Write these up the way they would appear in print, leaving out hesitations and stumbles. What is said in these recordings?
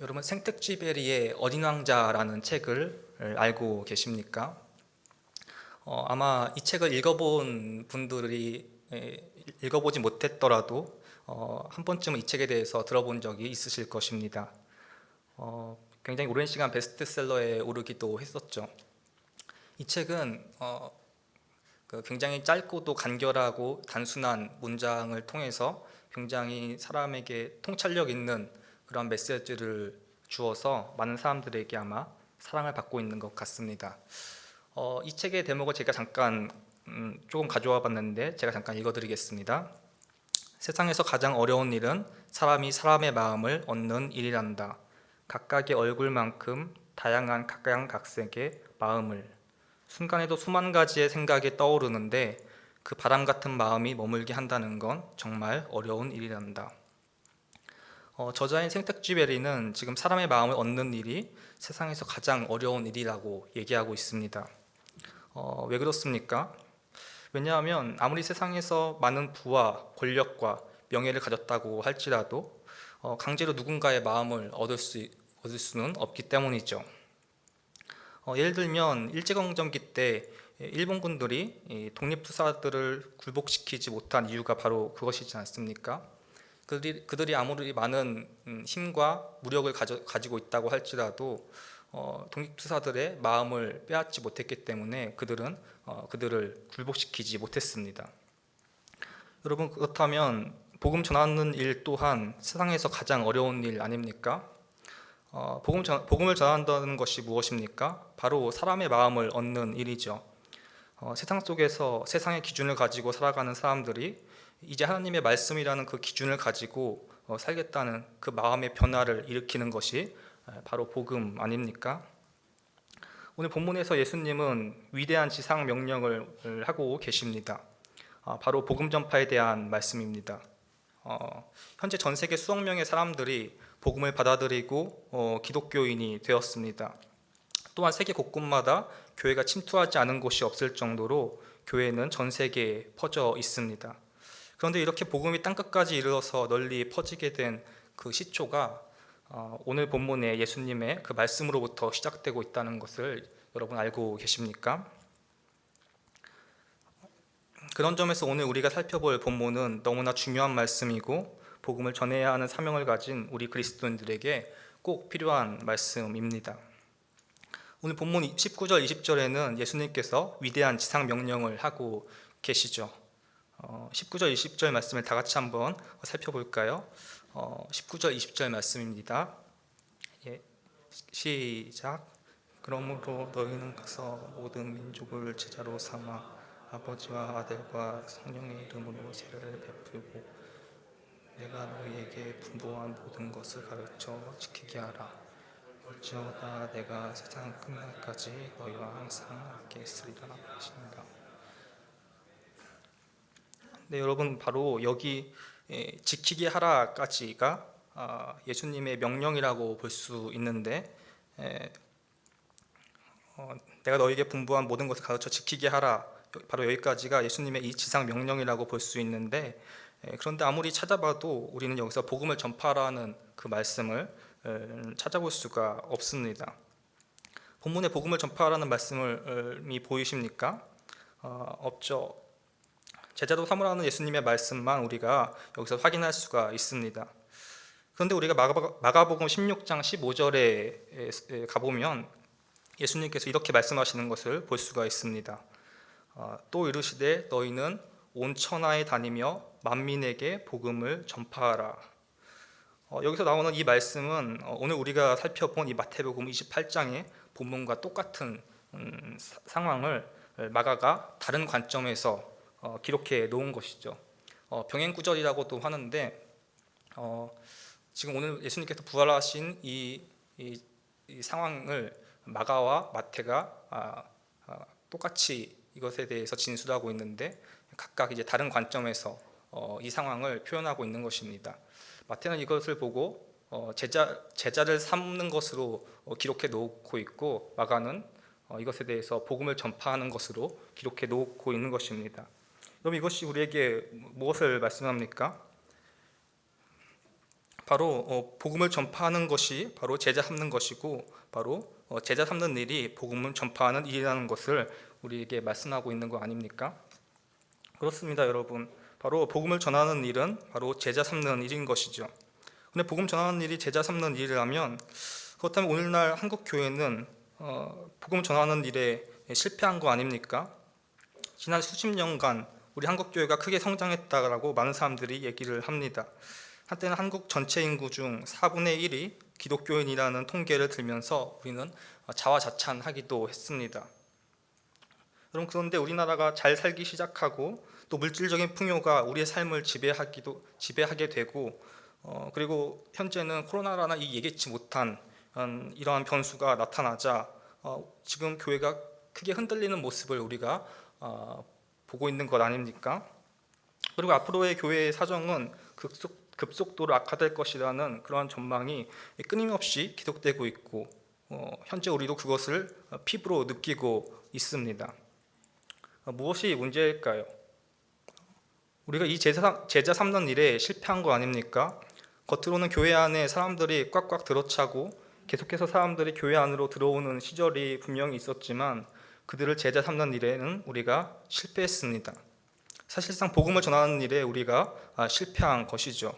여러분 생텍쥐베리의 어린 왕자라는 책을 알고 계십니까? 아마 이 책을 읽어본 분들이 읽어보지 못했더라도 한 번쯤은 이 책에 대해서 들어본 적이 있으실 것입니다. 굉장히 오랜 시간 베스트셀러에 오르기도 했었죠. 이 책은 굉장히 짧고도 간결하고 단순한 문장을 통해서 굉장히 사람에게 통찰력 있는 그런 메시지를 주어서 많은 사람들에게 아마 사랑을 받고 있는 것 같습니다. 이 책의 대목을 제가 잠깐 조금 가져와 봤는데 제가 잠깐 읽어드리겠습니다. 세상에서 가장 어려운 일은 사람이 사람의 마음을 얻는 일이란다. 각각의 얼굴만큼 다양한 각양각색의 마음을. 순간에도 수만 가지의 생각이 떠오르는데 그 바람 같은 마음이 머물게 한다는 건 정말 어려운 일이란다. 저자인 생텍쥐베리는 지금 사람의 마음을 얻는 일이 세상에서 가장 어려운 일이라고 얘기하고 있습니다. 왜 그렇습니까? 왜냐하면 아무리 세상에서 많은 부와 권력과 명예를 가졌다고 할지라도 강제로 누군가의 마음을 얻을 수는 없기 때문이죠. 예를 들면 일제강점기 때 일본군들이 독립투사들을 굴복시키지 못한 이유가 바로 그것이지 않습니까? 그들이 아무리 많은 힘과 무력을 가지고 있다고 할지라도 독립투사들의 마음을 빼앗지 못했기 때문에 그들을 굴복시키지 못했습니다. 여러분, 그렇다면 복음 전하는 일 또한 세상에서 가장 어려운 일 아닙니까? 복음을 전한다는 것이 무엇입니까? 바로 사람의 마음을 얻는 일이죠. 세상 속에서 세상의 기준을 가지고 살아가는 사람들이 이제 하나님의 말씀이라는 그 기준을 가지고 살겠다는 그 마음의 변화를 일으키는 것이 바로 복음 아닙니까? 오늘 본문에서 예수님은 위대한 지상 명령을 하고 계십니다. 바로 복음 전파에 대한 말씀입니다. 현재 전 세계 수억 명의 사람들이 복음을 받아들이고 기독교인이 되었습니다. 또한 세계 곳곳마다 교회가 침투하지 않은 곳이 없을 정도로 교회는 전 세계에 퍼져 있습니다. 그런데 이렇게 복음이 땅끝까지 이르러서 널리 퍼지게 된 그 시초가 오늘 본문의 예수님의 그 말씀으로부터 시작되고 있다는 것을 여러분 알고 계십니까? 그런 점에서 오늘 우리가 살펴볼 본문은 너무나 중요한 말씀이고 복음을 전해야 하는 사명을 가진 우리 그리스도인들에게 꼭 필요한 말씀입니다. 오늘 본문 19절, 20절에는 예수님께서 위대한 지상 명령을 하고 계시죠. 19절, 20절 말씀을 다 같이 한번 살펴볼까요? 19절, 20절 말씀입니다. 시작. 그러므로 너희는 가서 모든 민족을 제자로 삼아 아버지와 아들과 성령의 이름으로 세례를 베풀고 내가 너희에게 분부한 모든 것을 가르쳐 지키게 하라. 어찌하다 내가 세상 끝날까지 너희와 항상 함께 있으리라 하신다. 네, 여러분, 바로 여기 지키게 하라까지가 예수님의 명령이라고 볼 수 있는데 내가 너희에게 분부한 모든 것을 가르쳐 지키게 하라, 바로 여기까지가 예수님의 이 지상 명령이라고 볼 수 있는데 그런데 아무리 찾아봐도 우리는 여기서 복음을 전파하라는 그 말씀을 찾아볼 수가 없습니다. 본문에 복음을 전파하라는 말씀이 보이십니까? 없죠. 제자도 삼으라는 예수님의 말씀만 우리가 여기서 확인할 수가 있습니다. 그런데 우리가 마가복음 16장 15절에 가보면 예수님께서 이렇게 말씀하시는 것을 볼 수가 있습니다. 또 이르시되 너희는 온 천하에 다니며 만민에게 복음을 전파하라. 여기서 나오는 이 말씀은 오늘 우리가 살펴본 이 마태복음 28장의 본문과 똑같은 상황을 마가가 다른 관점에서 기록해 놓은 것이죠. 병행구절이라고도 하는데 지금 오늘 예수님께서 부활하신 이 상황을 마가와 마태가 똑같이 이것에 대해서 진술하고 있는데 각각 이제 다른 관점에서 이 상황을 표현하고 있는 것입니다. 마태는 이것을 보고 제자를 삼는 것으로 기록해 놓고 있고 마가는 이것에 대해서 복음을 전파하는 것으로 기록해 놓고 있는 것입니다. 그럼 이것이 우리에게 무엇을 말씀합니까? 바로 복음을 전파하는 것이 바로 제자 삼는 것이고, 바로 제자 삼는 일이 복음을 전파하는 일이라는 것을 우리에게 말씀하고 있는 거 아닙니까? 그렇습니다, 여러분. 바로 복음을 전하는 일은 바로 제자 삼는 일인 것이죠. 근데 복음 전하는 일이 제자 삼는 일이라면, 그렇다면 오늘날 한국 교회는 복음 전하는 일에 실패한 거 아닙니까? 지난 수십 년간 우리 한국 교회가 크게 성장했다라고 많은 사람들이 얘기를 합니다. 한때는 한국 전체 인구 중 4분의 1이 기독교인이라는 통계를 들면서 우리는 자화자찬하기도 했습니다. 여러분, 그런데 우리나라가 잘 살기 시작하고 또 물질적인 풍요가 우리의 삶을 지배하게 되고, 그리고 현재는 코로나라는 이 예기치 못한 이러한 변수가 나타나자 지금 교회가 크게 흔들리는 모습을 우리가 보고 있는 것 아닙니까? 그리고 앞으로의 교회의 사정은 급속도로 악화될 것이라는 그러한 전망이 끊임없이 계속되고 있고, 현재 우리도 그것을 피부로 느끼고 있습니다. 무엇이 문제일까요? 우리가 이 제자 삼는 일에 실패한 거 아닙니까? 겉으로는 교회 안에 사람들이 꽉꽉 들어차고 계속해서 사람들이 교회 안으로 들어오는 시절이 분명히 있었지만, 그들을 제자 삼는 일에는 우리가 실패했습니다. 사실상 복음을 전하는 일에 우리가 실패한 것이죠.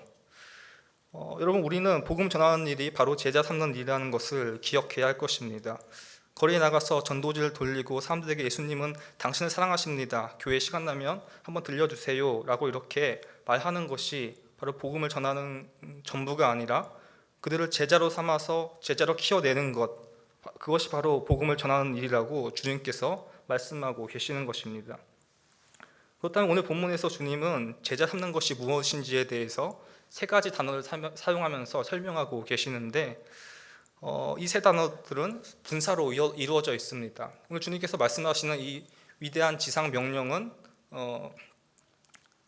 여러분, 우리는 복음 전하는 일이 바로 제자 삼는 일이라는 것을 기억해야 할 것입니다. 거리에 나가서 전도지를 돌리고 사람들에게 예수님은 당신을 사랑하십니다, 교회 시간 나면 한번 들려주세요 라고 이렇게 말하는 것이 바로 복음을 전하는 전부가 아니라, 그들을 제자로 삼아서 제자로 키워내는 것, 그것이 바로 복음을 전하는 일이라고 주님께서 말씀하고 계시는 것입니다. 그렇다면 오늘 본문에서 주님은 제자 삼는 것이 무엇인지에 대해서 세 가지 단어를 사용하면서 설명하고 계시는데, 이 세 단어들은 분사로 이루어져 있습니다. 오늘 주님께서 말씀하시는 이 위대한 지상 명령은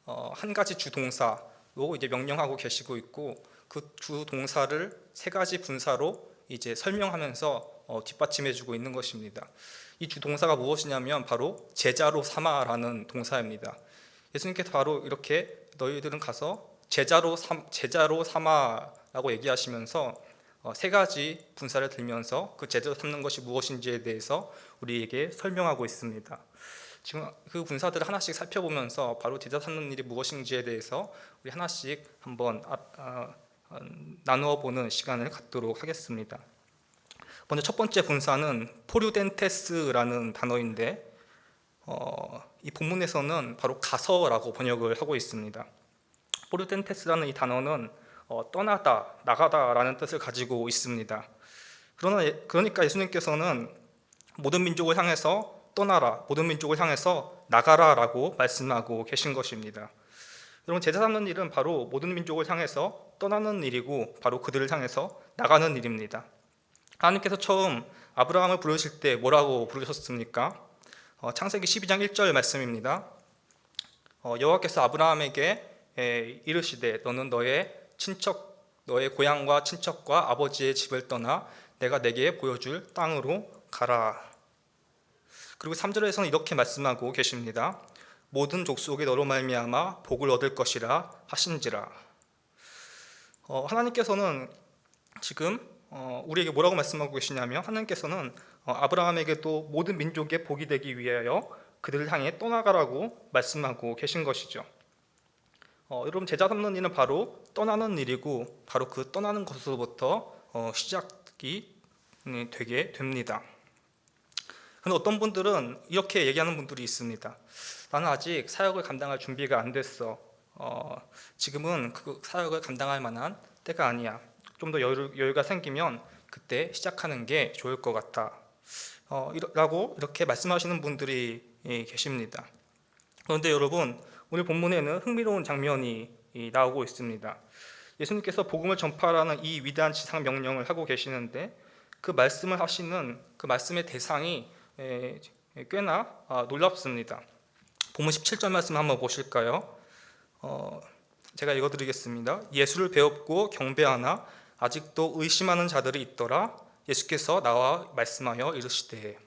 한 가지 주동사로 이제 명령하고 계시고 있고, 그 주동사를 세 가지 분사로 이제 설명하면서 뒷받침해주고 있는 것입니다. 이 주동사가 무엇이냐면 바로 제자로 삼아라는 동사입니다. 예수님께서 바로 이렇게 너희들은 가서 제자로 삼아라고 얘기하시면서 세 가지 분사를 들면서 그 제자로 삼는 것이 무엇인지에 대해서 우리에게 설명하고 있습니다. 지금 그 분사들을 하나씩 살펴보면서 바로 제자 삼는 일이 무엇인지에 대해서 우리 하나씩 한번 나누어 보는 시간을 갖도록 하겠습니다. 먼저 첫 번째 분사는 포류덴테스라는 단어인데, 이 본문에서는 바로 가서라고 번역을 하고 있습니다. 포류덴테스라는 이 단어는 떠나다, 나가다라는 뜻을 가지고 있습니다. 그러니까 예수님께서는 모든 민족을 향해서 떠나라, 모든 민족을 향해서 나가라라고 말씀하고 계신 것입니다. 여러분, 제자 삼는 일은 바로 모든 민족을 향해서 떠나는 일이고, 바로 그들을 향해서 나가는 일입니다. 하나님께서 처음 아브라함을 부르실 때 뭐라고 부르셨습니까? 창세기 12장 1절 말씀입니다. 여호와께서 아브라함에게 이르시되 너는 너의 고향과 친척과 아버지의 집을 떠나 내가 내게 보여줄 땅으로 가라. 그리고 3절에서는 이렇게 말씀하고 계십니다. 모든 족속이 너로 말미암아 복을 얻을 것이라 하신지라. 하나님께서는 지금 우리에게 뭐라고 말씀하고 계시냐면, 하나님께서는 아브라함에게도 모든 민족의 복이 되기 위하여 그들을 향해 떠나가라고 말씀하고 계신 것이죠. 여러분, 제자 삼는 일은 바로 떠나는 일이고, 바로 그 떠나는 것으로부터 시작이 되게 됩니다. 그런데 어떤 분들은 이렇게 얘기하는 분들이 있습니다. 나는 아직 사역을 감당할 준비가 안 됐어. 지금은 그 사역을 감당할 만한 때가 아니야. 좀 더 여유가 생기면 그때 시작하는 게 좋을 것 같아. 라고 이렇게 말씀하시는 분들이 계십니다. 그런데 여러분, 오늘 본문에는 흥미로운 장면이 나오고 있습니다. 예수님께서 복음을 전파하라는 이 위대한 지상 명령을 하고 계시는데, 그 말씀을 하시는 그 말씀의 대상이 꽤나 놀랍습니다. 본문 17절 말씀 한번 보실까요? 제가 읽어드리겠습니다. 예수를 배웠고 경배하나 아직도 의심하는 자들이 있더라. 예수께서 나와 말씀하여 이르시되.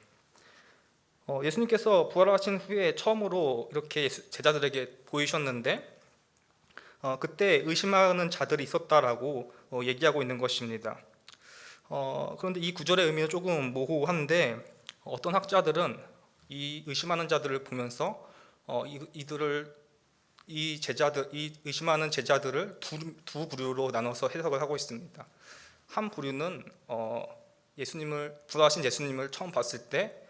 예수님께서 부활하신 후에 처음으로 이렇게 제자들에게 보이셨는데, 그때 의심하는 자들이 있었다라고 얘기하고 있는 것입니다. 그런데 이 구절의 의미는 조금 모호한데 어떤 학자들은 이 의심하는 자들을 보면서 이 의심하는 제자들을 두 부류로 나눠서 해석을 하고 있습니다. 한 부류는 부활하신 예수님을 처음 봤을 때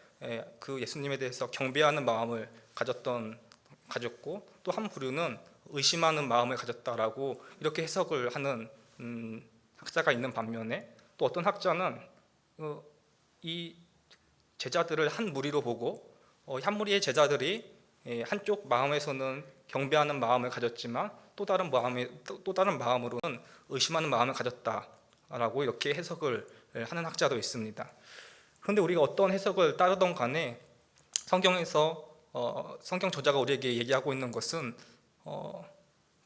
그 예수님에 대해서 경배하는 마음을 가졌고, 또 한 부류는 의심하는 마음을 가졌다라고 이렇게 해석을 하는 학자가 있는 반면에, 또 어떤 학자는 이 제자들을 한 무리로 보고 한 무리의 제자들이 한쪽 마음에서는 경배하는 마음을 가졌지만 또 다른 마음으로는 의심하는 마음을 가졌다라고 이렇게 해석을 하는 학자도 있습니다. 그런데 우리가 어떤 해석을 따르던 간에 성경에서 성경 저자가 우리에게 얘기하고 있는 것은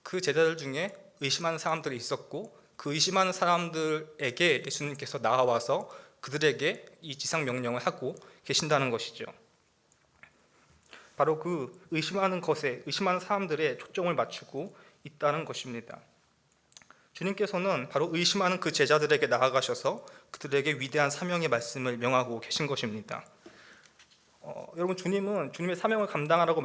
그 제자들 중에 의심하는 사람들이 있었고, 그 의심하는 사람들에게 예수님께서 나아와서 그들에게 이 지상 명령을 하고 계신다는 것이죠. 바로 그 의심하는 사람들의 초점을 맞추고 있다는 것입니다. 주님께서는 바로 의심하는 그 제자들에게 나아가셔서 그들에게 위대한 사명의 말씀을 명하고 계신 것입니다. 여러분, 주님은 주님의 사명을 감당하라고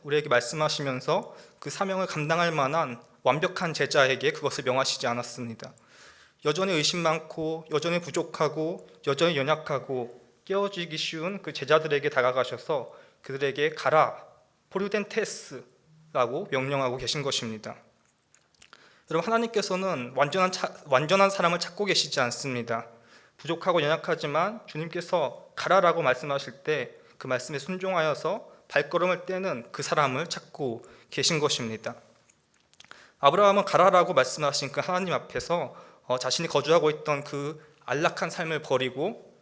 우리에게 말씀하시면서 그 사명을 감당할 만한 완벽한 제자에게 그것을 명하시지 않았습니다. 여전히 의심 많고, 여전히 부족하고, 여전히 연약하고 깨어지기 쉬운 그 제자들에게 다가가셔서 그들에게 가라, 포류덴테스라고 명령하고 계신 것입니다. 여러분, 하나님께서는 완전한 사람을 찾고 계시지 않습니다. 부족하고 연약하지만 주님께서 가라라고 말씀하실 때 그 말씀에 순종하여서 발걸음을 떼는 그 사람을 찾고 계신 것입니다. 아브라함은 가라라고 말씀하신 그 하나님 앞에서 자신이 거주하고 있던 그 안락한 삶을 버리고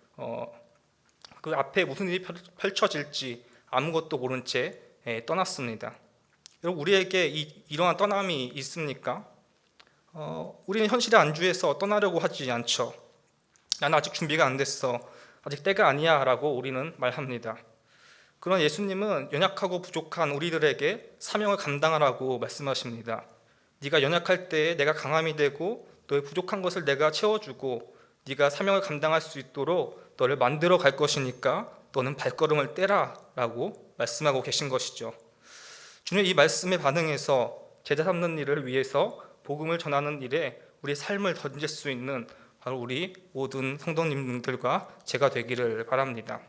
그 앞에 무슨 일이 펼쳐질지 아무것도 모른 채 떠났습니다. 여러분, 우리에게 이러한 떠남이 있습니까? 우리는 현실의 안주에서 떠나려고 하지 않죠. 나는 아직 준비가 안 됐어, 아직 때가 아니야 라고 우리는 말합니다. 그러나 예수님은 연약하고 부족한 우리들에게 사명을 감당하라고 말씀하십니다. 네가 연약할 때에 내가 강함이 되고 너의 부족한 것을 내가 채워주고 네가 사명을 감당할 수 있도록 너를 만들어 갈 것이니까 너는 발걸음을 떼라 라고 말씀하고 계신 것이죠. 주님의 이 말씀에 반응해서 제자 삼는 일을 위해서 복음을 전하는 일에 우리의 삶을 던질 수 있는 바로 우리 모든 성도님들과 제가 되기를 바랍니다.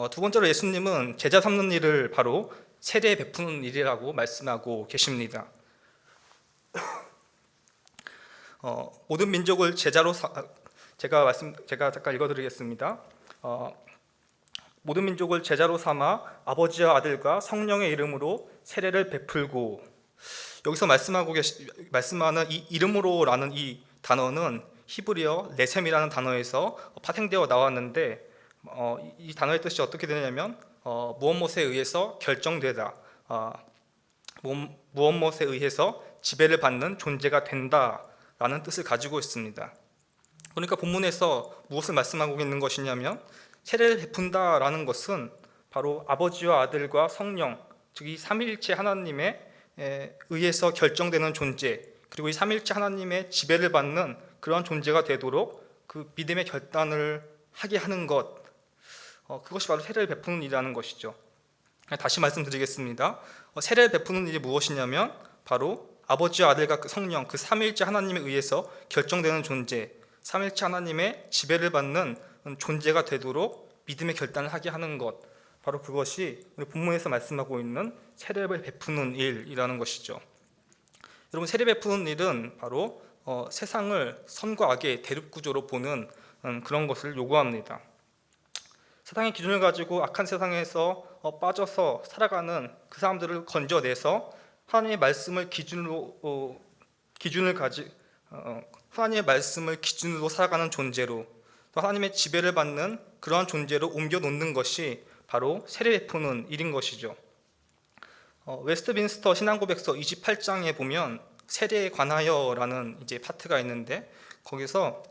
두 번째로 예수님은 제자 삼는 일을 바로 세례 베푸는 일이라고 말씀하고 계십니다. 모든 민족을 제가 잠깐 읽어드리겠습니다. 모든 민족을 제자로 삼아 아버지와 아들과 성령의 이름으로 세례를 베풀고, 여기서 말씀하는 이 이름으로라는 이 단어는 히브리어 레셈이라는 단어에서 파생되어 나왔는데, 이 단어의 뜻이 어떻게 되냐면 무엇 못에 의해서 결정되다, 무엇 못에 의해서 지배를 받는 존재가 된다라는 뜻을 가지고 있습니다. 그러니까 본문에서 무엇을 말씀하고 있는 것이냐면, 세례를 베푼다라는 것은 바로 아버지와 아들과 성령, 즉 이 삼위일체 하나님에 의해서 결정되는 존재, 그리고 이 삼위일체 하나님의 지배를 받는 그러한 존재가 되도록 그 믿음의 결단을 하게 하는 것, 그것이 바로 세례를 베푸는 일이라는 것이죠. 다시 말씀드리겠습니다. 세례를 베푸는 일이 무엇이냐면 바로 아버지와 아들과 성령, 그 삼위일체 하나님에 의해서 결정되는 존재, 삼위일체 하나님의 지배를 받는 존재가 되도록 믿음의 결단을 하게 하는 것, 바로 그것이 우리 본문에서 말씀하고 있는 세례를 베푸는 일이라는 것이죠. 여러분, 세례 베푸는 일은 바로 세상을 선과 악의 대립구조로 보는 그런 것을 요구합니다. 세상의 기준을 가지고 악한 세상에서 빠져서 살아가는 그 사람들을 건져내서 하나님의 말씀을 하나님의 말씀을 기준으로 살아가는 존재로, 또 하나님의 지배를 받는 그러한 존재로 옮겨 놓는 것이 바로 세례 베푸는 일인 것이죠. 웨스트민스터 신앙고백서 28장에 보면 세례에 관하여라는 이제 파트가 있는데, 거기서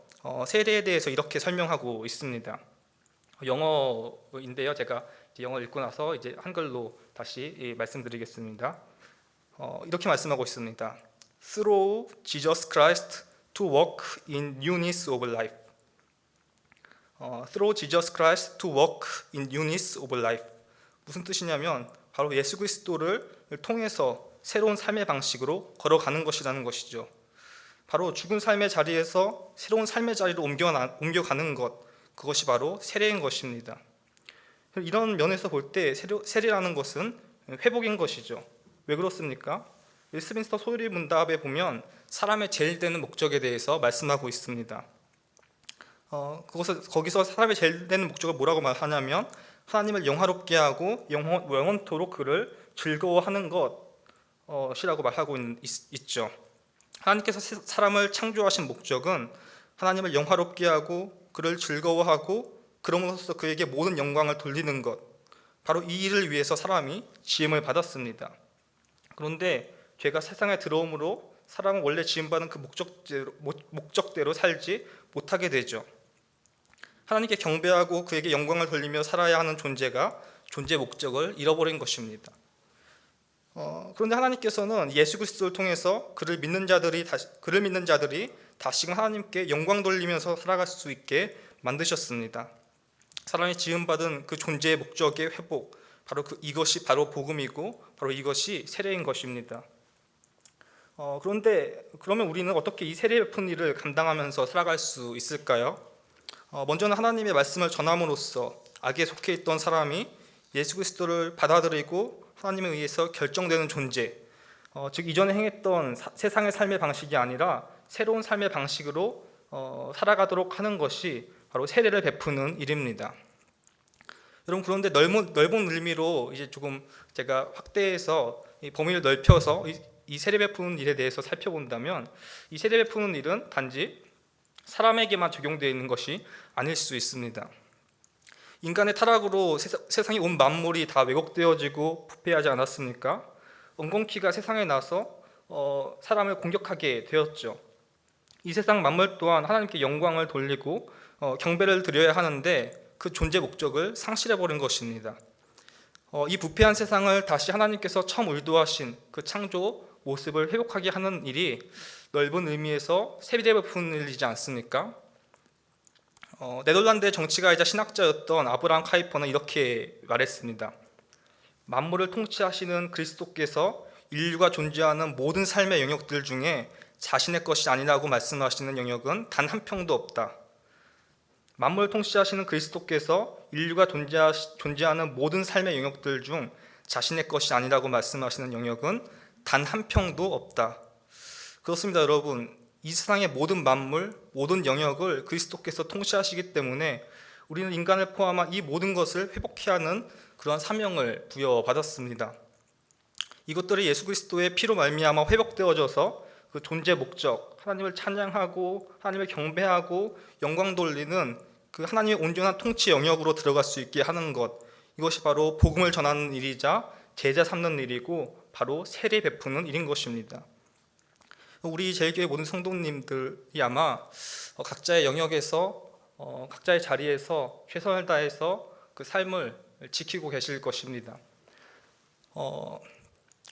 세례에 대해서 이렇게 설명하고 있습니다. 영어인데요. 제가 영어 읽고 나서 이제 한글로 다시 말씀드리겠습니다. 이렇게 말씀하고 있습니다. Through Jesus Christ to walk in newness of life. Through Jesus Christ to walk in newness of life. 무슨 뜻이냐면 바로 예수 그리스도를 통해서 새로운 삶의 방식으로 걸어가는 것이라는 것이죠. 바로 죽은 삶의 자리에서 새로운 삶의 자리로 옮겨가는 것, 그것이 바로 세례인 것입니다. 이런 면에서 볼 때 세례라는 것은 회복인 것이죠. 왜 그렇습니까? 웨스트민스터 소유리 문답에 보면 사람의 제일 되는 목적에 대해서 말씀하고 있습니다. 거기서 사람의 제일 되는 목적을 뭐라고 말하냐면 하나님을 영화롭게 하고 영원토록 그를 즐거워하는 것이라고 말하고 있죠. 하나님께서 사람을 창조하신 목적은 하나님을 영화롭게 하고 그를 즐거워하고 그럼으로써 그에게 모든 영광을 돌리는 것, 바로 이 일을 위해서 사람이 지음을 받았습니다. 그런데 죄가 세상에 들어옴으로 사람은 원래 지음받은 그 목적대로 살지 못하게 되죠. 하나님께 경배하고 그에게 영광을 돌리며 살아야 하는 존재 목적을 잃어버린 것입니다. 그런데 하나님께서는 예수 그리스도를 통해서 그를 믿는 자들이 다시금 하나님께 영광 돌리면서 살아갈 수 있게 만드셨습니다. 사람이 지음받은 그 존재의 목적의 회복, 이것이 바로 복음이고 바로 이것이 세례인 것입니다. 그러면 우리는 어떻게 이 세례 베푼 일을 감당하면서 살아갈 수 있을까요? 먼저는 하나님의 말씀을 전함으로써 악에 속해 있던 사람이 예수 그리스도를 받아들이고 하나님에 의해서 결정되는 존재, 즉 이전에 행했던 세상의 삶의 방식이 아니라 새로운 삶의 방식으로 살아가도록 하는 것이 바로 세례를 베푸는 일입니다. 여러분, 그런데 넓은 의미로 이제 조금 제가 확대해서 이 범위를 넓혀서 이 세례 베푸는 일에 대해서 살펴본다면, 이 세례 베푸는 일은 단지 사람에게만 적용되어 있는 것이 아닐 수 있습니다. 인간의 타락으로 세상의 온 만물이 다 왜곡되어지고 부패하지 않았습니까? 엉겅퀴가 세상에 나서 사람을 공격하게 되었죠. 이 세상 만물 또한 하나님께 영광을 돌리고 경배를 드려야 하는데 그 존재 목적을 상실해버린 것입니다. 이 부패한 세상을 다시 하나님께서 처음 의도하신 그 창조 모습을 회복하게 하는 일이 넓은 의미에서 세례 베푸는 일이지 않습니까? 네덜란드의 정치가이자 신학자였던 아브라함 카이퍼는 이렇게 말했습니다. 만물을 통치하시는 그리스도께서 인류가 존재하는 모든 삶의 영역들 중에 자신의 것이 아니라고 말씀하시는 영역은 단 한 평도 없다. 만물을 통치하시는 그리스도께서 인류가 존재하는 모든 삶의 영역들 중 자신의 것이 아니라고 말씀하시는 영역은 단 한 평도 없다. 그렇습니다, 여러분. 이 세상의 모든 만물, 모든 영역을 그리스도께서 통치하시기 때문에 우리는 인간을 포함한 이 모든 것을 회복해야 하는 그러한 사명을 부여받았습니다. 이것들이 예수 그리스도의 피로 말미암아 회복되어져서 그 존재 목적, 하나님을 찬양하고 하나님을 경배하고 영광 돌리는 그 하나님의 온전한 통치 영역으로 들어갈 수 있게 하는 것, 이것이 바로 복음을 전하는 일이자 제자 삼는 일이고 바로 세례 베푸는 일인 것입니다. 우리 제일교회 모든 성도님들이 아마 각자의 영역에서 각자의 자리에서 최선을 다해서 그 삶을 지키고 계실 것입니다.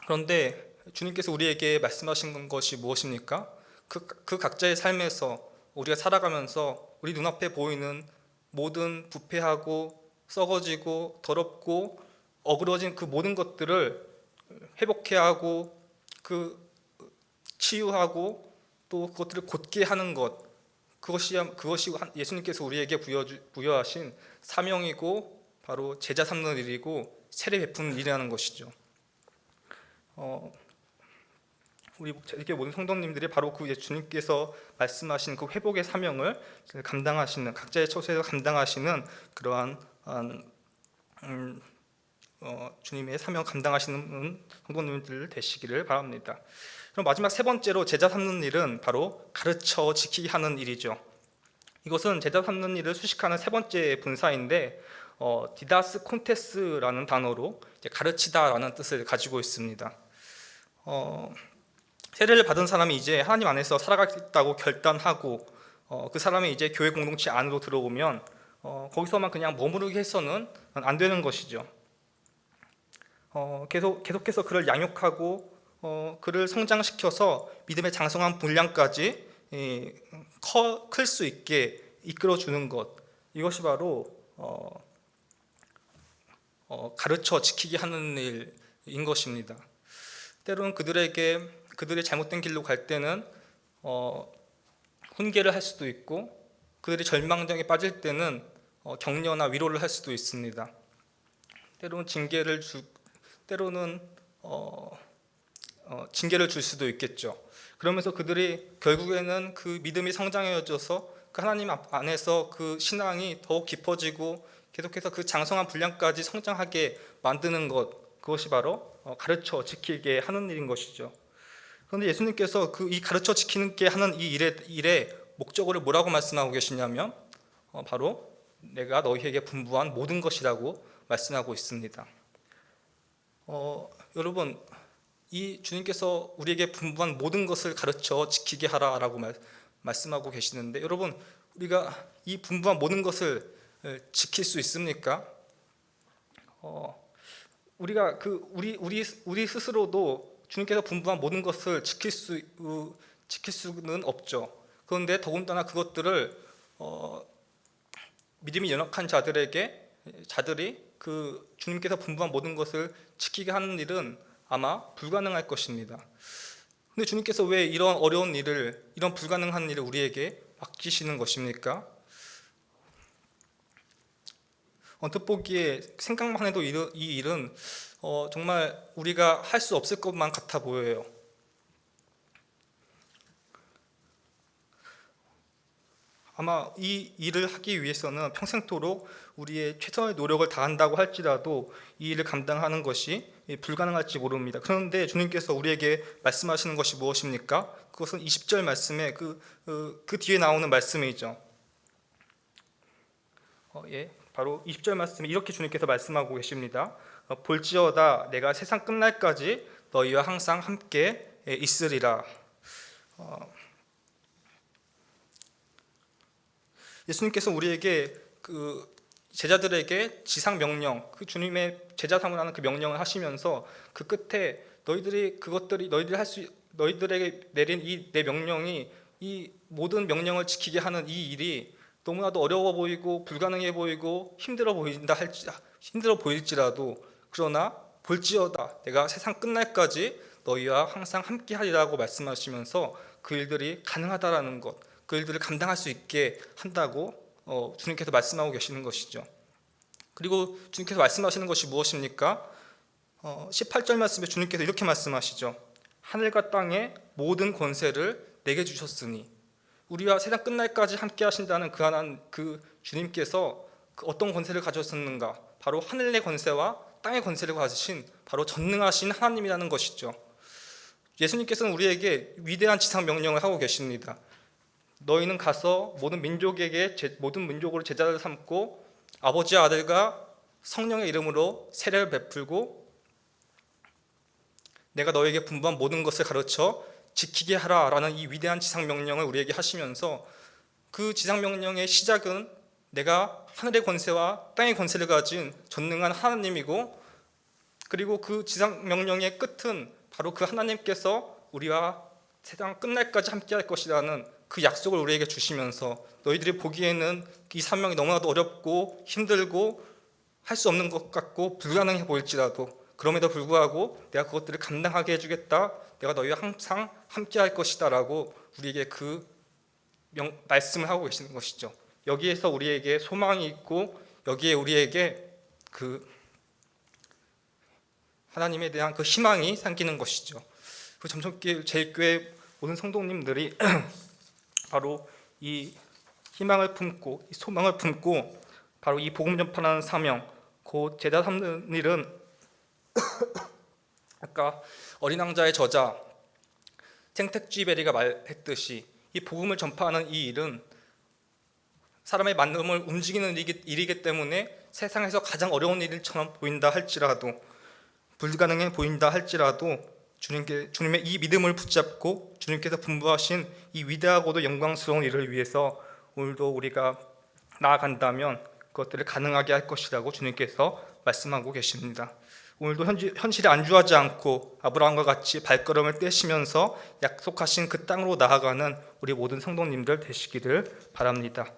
그런데 주님께서 우리에게 말씀하신 것이 무엇입니까? 그 각자의 삶에서 우리가 살아가면서 우리 눈앞에 보이는 모든 부패하고 썩어지고 더럽고 어그러진 그 모든 것들을 회복해야 하고 치유하고 또 그것들을 곧게 하는 것, 그것이 예수님께서 우리에게 부여하신 사명이고 바로 제자 삼는 일이고 세례 베푸는 일이라는 것이죠. 우리 이렇게 모든 성도님들이 바로 그 주님께서 말씀하신 그 회복의 사명을 감당하시는, 각자의 처소에서 감당하시는 그러한 주님의 사명 감당하시는 성도님들 되시기를 바랍니다. 그럼 마지막 세 번째로 제자 삼는 일은 바로 가르쳐 지키게 하는 일이죠. 이것은 제자 삼는 일을 수식하는 세 번째 분사인데 디다스 콘테스라는 단어로 가르치다라는 뜻을 가지고 있습니다. 세례를 받은 사람이 이제 하나님 안에서 살아가겠다고 결단하고 그 사람이 이제 교회 공동체 안으로 들어오면 거기서만 그냥 머무르게 해서는 안 되는 것이죠. 계속해서 그를 양육하고 그를 성장시켜서 믿음의 장성한 분량까지 클 수 있게 이끌어 주는 것, 이것이 바로 가르쳐 지키게 하는 일인 것입니다. 때로는 그들이 잘못된 길로 갈 때는 훈계를 할 수도 있고, 그들이 절망장에 빠질 때는 격려나 위로를 할 수도 있습니다. 때로는 징계를 줄 수도 있겠죠. 그러면서 그들이 결국에는 그 믿음이 성장해져서 그 하나님 안에서 그 신앙이 더욱 깊어지고 계속해서 그 장성한 분량까지 성장하게 만드는 것, 그것이 바로 가르쳐 지키게 하는 일인 것이죠. 그런데 예수님께서 이 가르쳐 지키게 하는 이 일의 목적을 뭐라고 말씀하고 계시냐면 바로 내가 너희에게 분부한 모든 것이라고 말씀하고 있습니다. 여러분, 이 주님께서 우리에게 분부한 모든 것을 가르쳐 지키게 하라라고 말씀하고 계시는데, 여러분, 우리가 이 분부한 모든 것을 지킬 수 있습니까? 우리가 우리 스스로도 주님께서 분부한 모든 것을 지킬 수는 없죠. 그런데 더군다나 그것들을 믿음이 연약한 자들이 그 주님께서 분부한 모든 것을 지키게 하는 일은 아마 불가능할 것입니다. 근데 주님께서 왜 이런 어려운 일을, 이런 불가능한 일을 우리에게 맡기시는 것입니까? 언뜻 보기에 생각만 해도 이 일은 정말 우리가 할 수 없을 것만 같아 보여요. 아마 이 일을 하기 위해서는 평생토록 우리의 최선의 노력을 다한다고 할지라도 이 일을 감당하는 것이 불가능할지 모릅니다. 그런데 주님께서 우리에게 말씀하시는 것이 무엇입니까? 그것은 20절 말씀에 그 뒤에 나오는 말씀이죠. 바로 20절 말씀에 이렇게 주님께서 말씀하고 계십니다. 볼지어다 내가 세상 끝날까지 너희와 항상 함께 있으리라. 예수님께서 우리에게 그 제자들에게 지상 명령, 그 주님의 제자 삼으라는 그 명령을 하시면서 그 끝에 너희들에게 내린 이 내 명령이, 이 모든 명령을 지키게 하는 이 일이 너무나도 어려워 보이고 불가능해 보이고 힘들어 보일지라도, 그러나 볼지어다 내가 세상 끝날까지 너희와 항상 함께하리라고 말씀하시면서 그 일들이 가능하다라는 것, 그 일들을 감당할 수 있게 한다고 주님께서 말씀하고 계시는 것이죠. 그리고 주님께서 말씀하시는 것이 무엇입니까? 18절 말씀에 주님께서 이렇게 말씀하시죠. 하늘과 땅의 모든 권세를 내게 주셨으니. 우리와 세상 끝날까지 함께 하신다는 그 주님께서 어떤 권세를 가졌었는가? 바로 하늘의 권세와 땅의 권세를 가지신 바로 전능하신 하나님이라는 것이죠. 예수님께서는 우리에게 위대한 지상 명령을 하고 계십니다. 너희는 가서 모든 민족으로 제자를 삼고 아버지와 아들과 성령의 이름으로 세례를 베풀고 내가 너에게 분부한 모든 것을 가르쳐 지키게 하라라는 이 위대한 지상 명령을 우리에게 하시면서, 그 지상 명령의 시작은 내가 하늘의 권세와 땅의 권세를 가진 전능한 하나님이고, 그리고 그 지상 명령의 끝은 바로 그 하나님께서 우리와 세상 끝날까지 함께할 것이라는 그 약속을 우리에게 주시면서, 너희들이 보기에는 이 사명이 너무나도 어렵고 힘들고 할 수 없는 것 같고 불가능해 보일지라도 그럼에도 불구하고 내가 그것들을 감당하게 해주겠다, 내가 너희와 항상 함께할 것이다 라고 우리에게 그 말씀을 하고 계시는 것이죠. 여기에서 우리에게 소망이 있고, 여기에 우리에게 그 하나님에 대한 그 희망이 생기는 것이죠. 그 점성길 제일교회 모든 성도님들이 바로 이 희망을 품고, 이 소망을 품고 바로 이 복음 전파하는 사명, 곧 제자 삼는 일은 아까 어린 왕자의 저자 생텍쥐베리가 말했듯이 이 복음을 전파하는 이 일은 사람의 마음을 움직이는 일이기 때문에 세상에서 가장 어려운 일처럼 보인다 할지라도, 불가능해 보인다 할지라도 주님의 이 믿음을 붙잡고 주님께서 분부하신 이 위대하고도 영광스러운 일을 위해서 오늘도 우리가 나아간다면 그것들을 가능하게 할 것이라고 주님께서 말씀하고 계십니다. 오늘도 현실에 안주하지 않고 아브라함과 같이 발걸음을 떼시면서 약속하신 그 땅으로 나아가는 우리 모든 성도님들 되시기를 바랍니다.